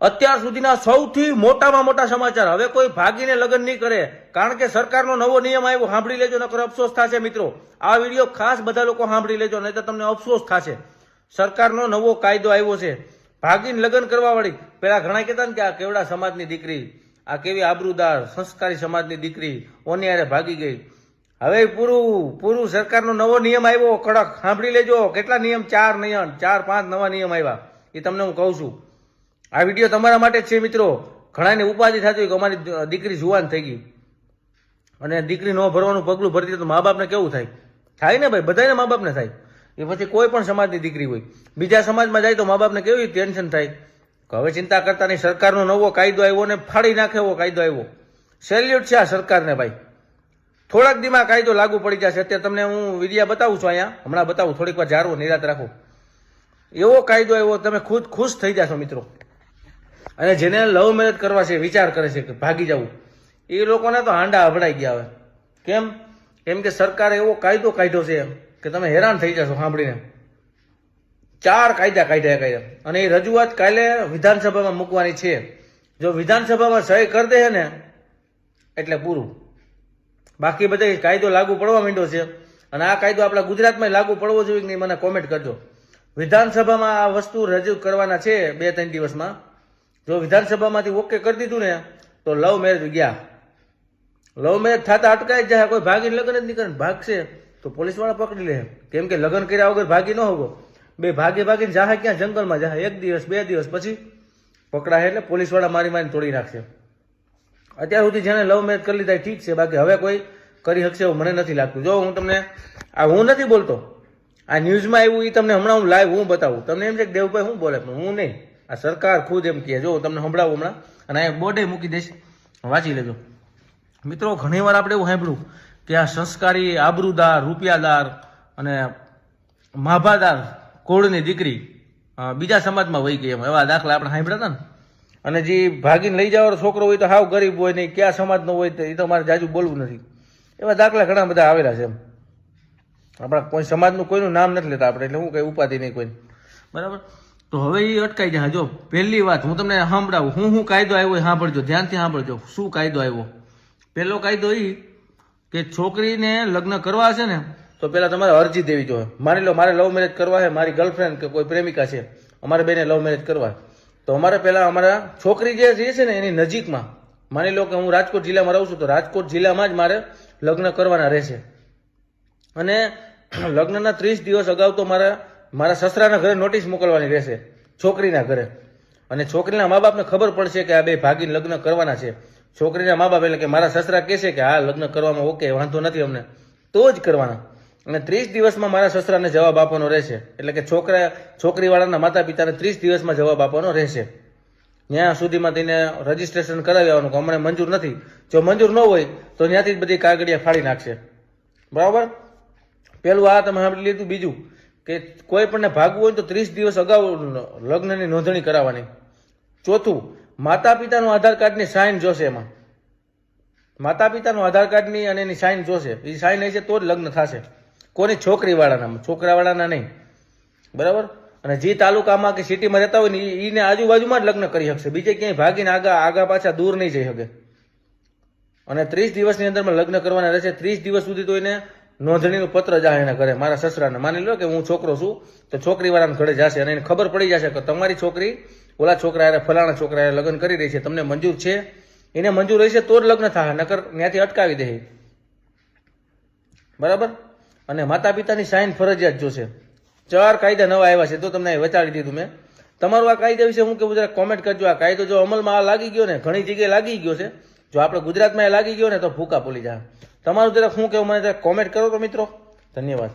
અત્યાર સુધીના સૌથી મોટામાં મોટા સમાચાર। હવે કોઈ ભાગીને લગ્ન નહીં કરે, કારણ કે સરકારનો નવો નિયમ આવ્યો। સાંભળી લેજો, નકર અફસોસ થશે મિત્રો। આ વિડીયો ખાસ બધા લોકો સાંભળી લેજો, નહીં તો તમને અફસોસ થશે। સરકારનો નવો કાયદો આવ્યો છે, ભાગીને લગ્ન કરવા વાળી। પેલા ઘણા કહેતા ને કે આ કેવડા સમાજની દીકરી, આ કેવી આબરૂદાર સંસ્કારી સમાજની દીકરી ઓની હારે ભાગી ગઈ। હવે પૂરું સરકારનો નવો નિયમ આવ્યો કડક। સાંભળી લેજો, કેટલા નિયમ, 4-5 નવા નિયમ આવ્યા, એ તમને હું કહું છું। આ વિડીયો તમારા માટે જ છે મિત્રો। ઘણાને ઉપાધિ થતી હોય કે અમારી દીકરી જુવાન થઈ ગઈ અને દીકરી ન ભરવાનું પગલું ભરતી તો મા બાપને કેવું થાય ને ભાઈ, બધાને મા બાપને થાય। એ પછી કોઈ પણ સમાજની દીકરી હોય, બીજા સમાજમાં જાય તો મા બાપને કેવી ટેન્શન થાય કે હવે ચિંતા કરતા નહીં, સરકારનો નવો કાયદો આવ્યો ને ફાડી નાખે એવો કાયદો આવ્યો। સેલ્યુટ છે આ સરકારને ભાઈ। થોડાક દીમાં કાયદો લાગુ પડી જશે। અત્યારે તમને હું વિડીયો બતાવું છું, અહીંયા હમણાં બતાવું, થોડીક વાર જાળવો, નિરાત રાખો। એવો કાયદો આવ્યો, તમે ખુદ ખુશ થઈ જશો મિત્રો। અને જેને લવ મેરેજ કરવા છે, વિચાર કરે છે કે ભાગી જવું, એ લોકોને તો હાંડા અભડાઈ ગયા હવે। કેમ કે સરકારે એવો કાયદો કાઢ્યો છે કે તમે હેરાન થઈ જશો સાંભળીને। 4 કાયદા કાઢ્યા અને એ રજૂઆત કાલે વિધાનસભામાં મૂકવાની છે। જો વિધાનસભામાં સહી કરી દે ને એટલે પૂરું, બાકી બધા કાયદો લાગુ પડવા માંડ્યો છે। અને આ કાયદો આપણા ગુજરાતમાં લાગુ પડવો જોઈએ કે નહીં, મને કોમેન્ટ કરજો। વિધાનસભામાં આ વસ્તુ રજૂ કરવાના છે 2-3 દિવસમાં। જો વિધાનસભામાંથી ઓકે કરી દીધું ને તો લવ મેરેજ ગયા, લવ મેરેજ થતા અટકાઈ જાય। કોઈ ભાગીને લગ્ન જ નહીં કરે, ભાગશે તો પોલીસ વાળા પકડી લે। કેમ કે લગ્ન કર્યા વગર ભાગી ન હોગો, બે ભાગીને જાહે ક્યાં, જંગલમાં જાહે, 1 દિવસ 2 દિવસ પછી પકડાય એટલે પોલીસ વાળા મારીને તોડી નાખશે। અત્યાર સુધી જેને લવ મેરેજ કરી લીધા ઠીક છે, બાકી હવે કોઈ કરી શકશે એવું મને નથી લાગતું। જો હું તમને હું નથી બોલતો, આ ન્યૂઝમાં આવ્યું એ તમને હમણાં હું લાઈવ હું બતાવું। તમને એમ છે કે દેવભાઈ હું બોલે, પણ હું નહીં, આ સરકાર ખુદ એમ કહે। જો તમને સંભળાવું હમણાં, અને આ બોર્ડે મૂકી દઈશ, વાંચી લેજો મિત્રો। ઘણી વાર આપણે એવું સાંભળ્યું કે આ સંસ્કારી, આબરૂદાર, રૂપિયાદાર અને માભાદાર કોળની દીકરી બીજા સમાજમાં વહી ગઈ, એવા દાખલા આપણે સાંભળ્યા હતા ને। અને જે ભાગીને લઈ જવાનો છોકરો હોય તો હાવ ગરીબ હોય નહીં, કયા સમાજનો હોય તો એ તો મારે જાજુ બોલવું નથી, એવા દાખલા ઘણા બધા આવેલા છે। આપણા કોઈ સમાજનું કોઈનું નામ નથી લેતા આપણે, એટલે હું કઈ ઉપાધિ નહીં કોઈ, બરાબર। તો હવે એ અટકાઈ જાય। જો પહેલી વાત હું તમને સાંભળાવું, હું કાયદો આવ્યો એ સાંભળજો, ધ્યાનથી સાંભળજો શું કાયદો આવ્યો। પહેલો કાયદો એ કે છોકરીને લગ્ન કરવા છે ને તો પહેલા તમારે અરજી દેવી જોઈએ। માની લો મારે લવ મેરેજ કરવા છે, મારી ગર્લફ્રેન્ડ કે કોઈ પ્રેમિકા છે, અમારે બેને લવ મેરેજ કરવા, તો અમારે પહેલા અમારા છોકરી જે છે ને એની નજીકમાં, માની લો કે હું રાજકોટ જિલ્લામાં રહું છું તો રાજકોટ જિલ્લામાં જ મારે લગ્ન કરવાના રહેશે। અને લગ્નના 30 દિવસ અગાઉ તો મારા સસરાના ઘરે નોટિસ મોકલવાની રહેશે, છોકરીના ઘરે। અને છોકરીના મા બાપને ખબર પડશે કે આ બે ભાગીને લગ્ન કરવાના છે। છોકરીના મા બાપ એટલે કે મારા સસરા કહેશે કે હા લગ્ન કરવામાં ઓકે, વાંધો નથી અમને, તો જ કરવાના। અને 30 દિવસમાં મારા સસરાને જવાબ આપવાનો રહેશે, એટલે કે છોકરીવાળાના માતા પિતાને 30 દિવસમાં જવાબ આપવાનો રહેશે। ત્યાં સુધીમાં તેને રજીસ્ટ્રેશન કરાવી આવવાનું કે અમને મંજૂર નથી। જો મંજૂર ન હોય તો ત્યાંથી જ બધી કાગળિયા ફાડી નાખશે, બરાબર। પેલું આ તમે સાંભળી લીધું। બીજું કે કોઈ પણને ભાગવું હોય તો 30 દિવસ અગાઉ લગ્નની નોંધણી કરાવવાની। ચોથું, માતા પિતાનું આધાર કાર્ડની સાઇન જોશે, એમાં માતા પિતાનું આધાર કાર્ડની અને એની સાઇન જોશે, એ સાઇન હશે તો જ લગ્ન થશે। કોની? છોકરીવાળાના, છોકરાવાળાના નહીં, બરાબર। અને જે તાલુકામાં કે સિટીમાં રહેતા હોય ને એને આજુબાજુમાં જ લગ્ન કરી શકશે, બીજે ક્યાંય ભાગીને આગા પાછા દૂર નહીં જઈ શકે। અને 30 દિવસની અંદરમાં લગ્ન કરવાના રહેશે। 30 દિવસ સુધી તો એને નોંધણીનું પત્ર જાય એના ઘરે, મારા સસરાને। માની લો કે હું છોકરો છું તો છોકરીવાળાના ઘરે જશે અને એને ખબર પડી જશે કે તમારી છોકરી ઓલા છોકરા હારે, ફલાણા છોકરા હારે લગ્ન કરી રહી છે, તમને મંજૂર છે? એને મંજૂર રહેશે તો જ લગ્ન થાય, નકર ત્યાંથી અટકાવી દે, બરાબર। અને માતા પિતાની સાઇન ફરજિયાત જોશે। 4 કાયદા નવા આવ્યા છે, તો તમને વચાડી દીધું મેં। તમારું આ કાયદા વિશે હું કેવું, જરા કોમેન્ટ કરજો। આ કાયદો જો અમલમાં આ લાગી ગયો ને, ઘણી જગ્યાએ લાગી ગયો છે, જો આપણે ગુજરાતમાં એ લાગી ગયો ને તો ભૂકા પોલી જાય। તમારું જરા શું કેવું મને જરા કોમેન્ટ કરો તો મિત્રો, ધન્યવાદ।